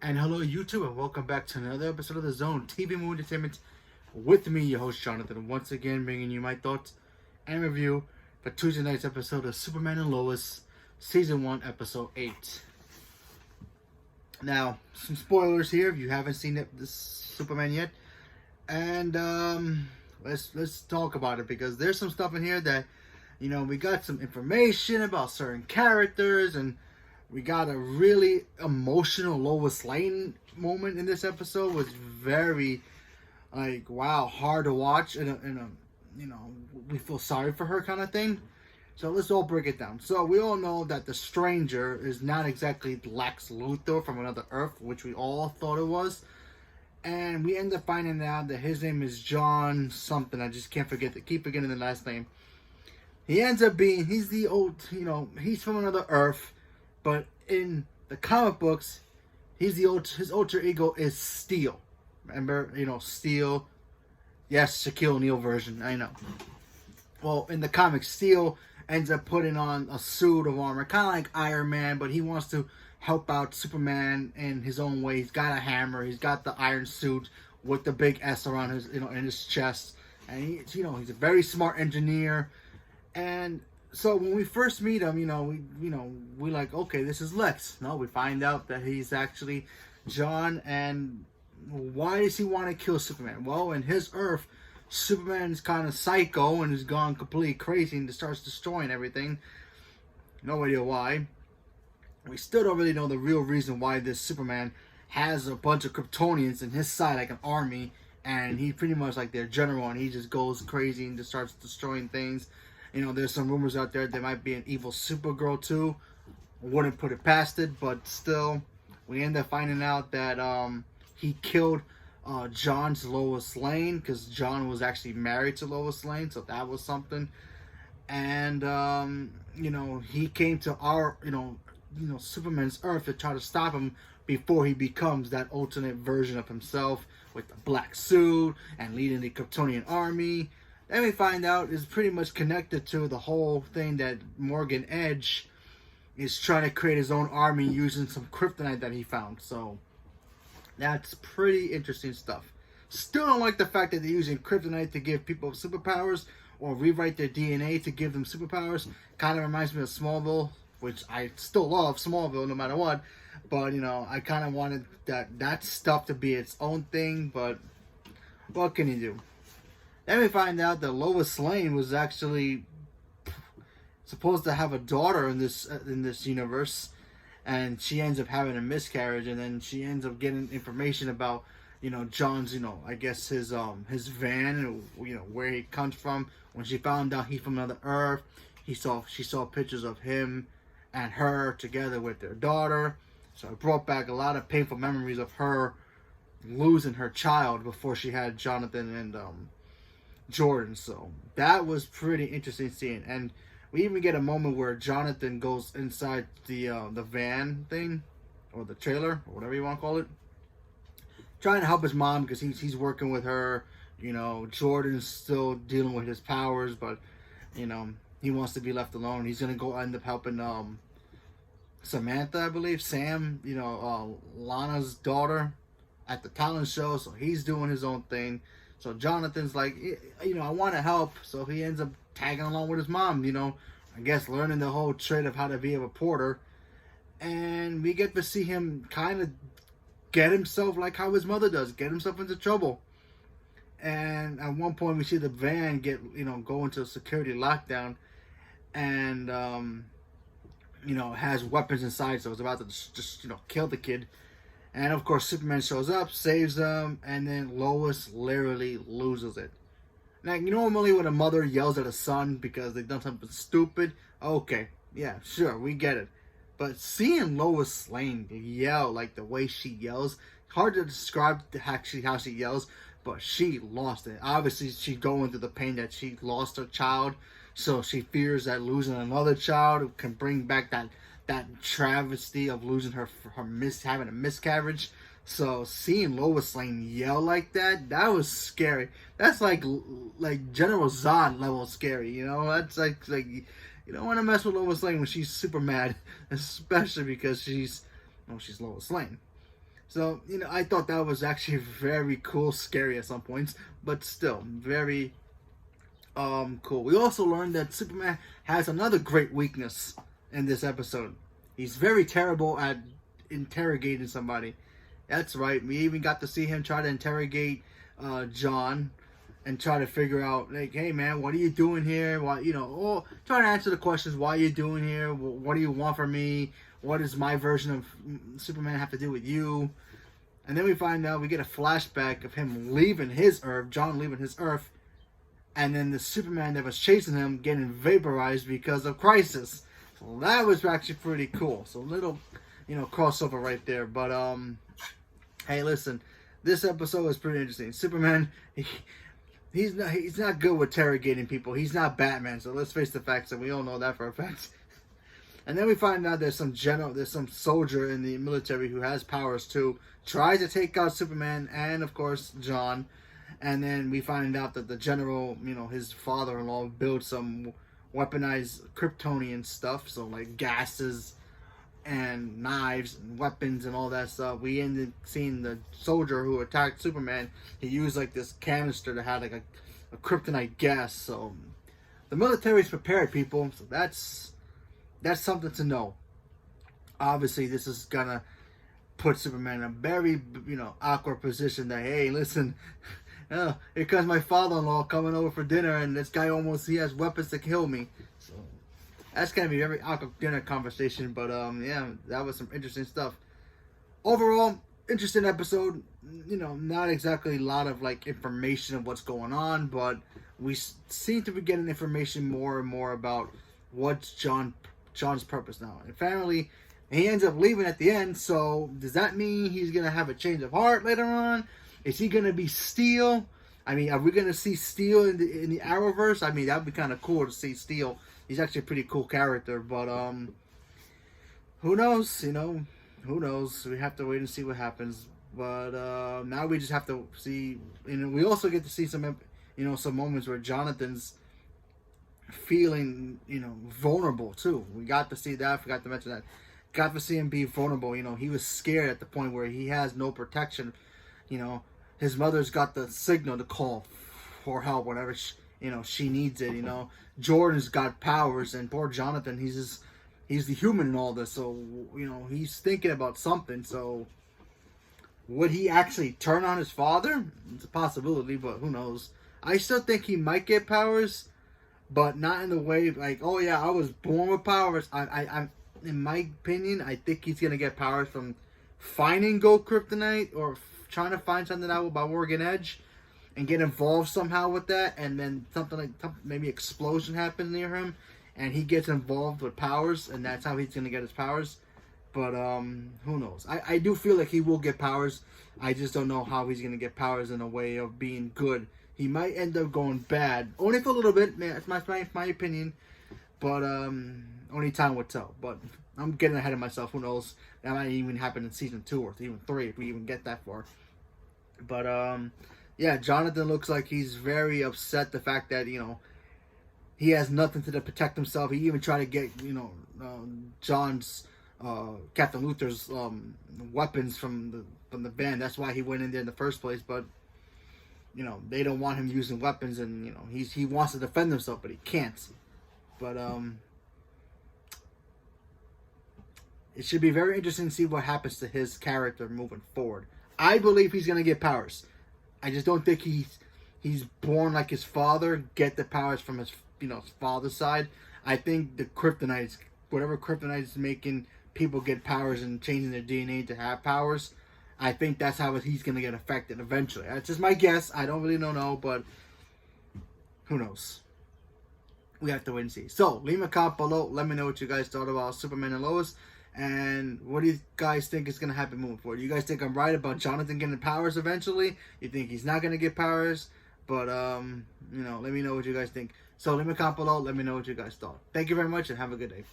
And hello, YouTube, and welcome back to another episode of The Zone TV Movie Entertainment with me, your host Jonathan. Once again, bringing you my thoughts and review for Tuesday night's episode of Superman and Lois, Season 1, Episode 8. Now, some spoilers here if you haven't seen this Superman yet, and let's talk about it because there's some stuff in here that we got some information about certain characters and. We got a really emotional Lois Lane moment in this episode. It was very, wow, hard to watch. In a, we feel sorry for her kind of thing. So let's all break it down. So we all know that the Stranger is not exactly Lex Luthor from another Earth, which we all thought it was. And we end up finding out that his name is John something. I just keep forgetting the last name. He ends up being, he's the old, he's from another Earth. But in the comic books, his alter ego is Steel. Remember, Steel. Yes, Shaquille O'Neal version, I know. Well, in the comics, Steel ends up putting on a suit of armor, kind of like Iron Man, but he wants to help out Superman in his own way. He's got a hammer, he's got the iron suit with the big S around his, in his chest, and he's a very smart engineer. And so when we first meet him, we like, okay, this is Lex. No, we find out that he's actually John. And why does he want to kill Superman? Well, in his Earth, Superman's kind of psycho and has gone completely crazy and starts destroying everything. No idea why. We still don't really know the real reason why this Superman has a bunch of Kryptonians in his side, like an army, and he's pretty much like their general, and he just goes crazy and just starts destroying things. There's some rumors out there might be an evil Supergirl too. Wouldn't put it past it, but still, we end up finding out that he killed John's Lois Lane because John was actually married to Lois Lane, so that was something. And he came to our Superman's Earth to try to stop him before he becomes that alternate version of himself with the black suit and leading the Kryptonian army. Then we find out is pretty much connected to the whole thing that Morgan Edge is trying to create his own army using some kryptonite that he found. So that's pretty interesting stuff. Still don't like the fact that they're using kryptonite to give people superpowers or rewrite their DNA to give them superpowers. Kind of reminds me of Smallville, which I still love Smallville no matter what. But, I kind of wanted that stuff to be its own thing. But what can you do? Then we find out that Lois Lane was actually supposed to have a daughter in this universe, and she ends up having a miscarriage, and then she ends up getting information about John's I guess his van, where he comes from. When she found out he's from another Earth, she saw pictures of him and her together with their daughter. So it brought back a lot of painful memories of her losing her child before she had Jonathan and Jordan. So that was pretty interesting seeing, and we even get a moment where Jonathan goes inside the van thing or the trailer or whatever you want to call it, trying to help his mom because he's working with her. Jordan's still dealing with his powers, but he wants to be left alone. He's gonna go end up helping Samantha, I believe, Sam, Lana's daughter at the talent show. So he's doing his own thing. So Jonathan's like, I want to help. So he ends up tagging along with his mom, I guess learning the whole trade of how to be a reporter. And we get to see him kind of get himself, like how his mother does, get himself into trouble. And at one point we see the van go into a security lockdown. And, has weapons inside. So it's about to just kill the kid. And of course, Superman shows up, saves them, and then Lois literally loses it. Now, normally when a mother yells at a son because they've done something stupid, okay, yeah, sure, we get it. But seeing Lois Lane yell like the way she yells, hard to describe actually how she yells, but she lost it. Obviously, she's going through the pain that she lost her child, so she fears that losing another child can bring back that travesty of losing having a miscarriage. So seeing Lois Lane yell like that was scary. That's like General Zod level scary, That's like you don't want to mess with Lois Lane when she's super mad, especially because she's Lois Lane. So, I thought that was actually very cool, scary at some points, but still very cool. We also learned that Superman has another great weakness in this episode. He's very terrible at interrogating somebody. That's right. We even got to see him try to interrogate John and try to figure out, like, hey man, what are you doing here? Why, trying to answer the questions. Why are you doing here? What do you want from me? What does my version of Superman have to do with you? And then we find out, we get a flashback of him leaving his Earth, John leaving his Earth, and then the Superman that was chasing him getting vaporized because of Crisis. So that was actually pretty cool. So a little, crossover right there. But hey, listen, this episode was pretty interesting. Superman, he's not good with interrogating people. He's not Batman. So let's face the facts, and we all know that for a fact. And then we find out there's some soldier in the military who has powers too. Tries to take out Superman and, of course, John. And then we find out that the general, his father-in-law, built some weaponized Kryptonian stuff. So, like, gases and knives and weapons and all that stuff. We ended seeing the soldier who attacked Superman. He used, like, this canister that had, like, a kryptonite gas. So, the military's prepared, people. So, that's something to know. Obviously, this is gonna put Superman in a very, awkward position that, hey, listen, here comes my father-in-law coming over for dinner, and this guy he has weapons to kill me. So that's gonna be a very awkward dinner conversation. But yeah, that was some interesting stuff. Overall, interesting episode. Not exactly a lot of like information of what's going on, but we seem to be getting information more and more about what's John's purpose now. And finally, he ends up leaving at the end. So does that mean he's gonna have a change of heart later on? Is he gonna be Steel? I mean, are we gonna see Steel in the Arrowverse? I mean, that'd be kind of cool to see Steel. He's actually a pretty cool character, but who knows? Who knows? We have to wait and see what happens. But now we just have to see. We also get to see some moments where Jonathan's feeling, vulnerable too. We got to see that. I forgot to mention that. Got to see him be vulnerable. He was scared at the point where he has no protection. His mother's got the signal to call for help whenever she needs it. Jordan's got powers, and poor Jonathan, he's the human in all this. So he's thinking about something. So would he actually turn on his father? It's a possibility, but who knows? I still think he might get powers, but not in the way like, oh yeah, I was born with powers. I'm in my opinion, I think he's gonna get powers from finding gold kryptonite or trying to find something out about Oregon Edge and get involved somehow with that, and then something like maybe explosion happens near him and he gets involved with powers, and that's how he's gonna get his powers. But who knows? I do feel like he will get powers. I just don't know how he's gonna get powers in a way of being good. He might end up going bad, only for a little bit. Man, it's my opinion, but only time will tell. But I'm getting ahead of myself. Who knows? That might even happen in season 2 or even 3 if we even get that far. But yeah, Jonathan looks like he's very upset. The fact that he has nothing to protect himself. He even tried to get John's Captain Luthor's weapons from the band. That's why he went in there in the first place. But they don't want him using weapons, and he wants to defend himself, but he can't. But it should be very interesting to see what happens to his character moving forward. I believe he's gonna get powers. I just don't think he's born like his father, get the powers from his his father's side. I think the kryptonite, whatever kryptonite is making people get powers and changing their DNA to have powers, I think that's how he's going to get affected eventually. That's just my guess. I don't really know, but who knows? We have to wait and see. So, leave a comment below. Let me know what you guys thought about Superman and Lois. And what do you guys think is going to happen moving forward? You guys think I'm right about Jonathan getting powers eventually? You think he's not going to get powers? But, let me know what you guys think. So, leave a comment below. Let me know what you guys thought. Thank you very much and have a good day.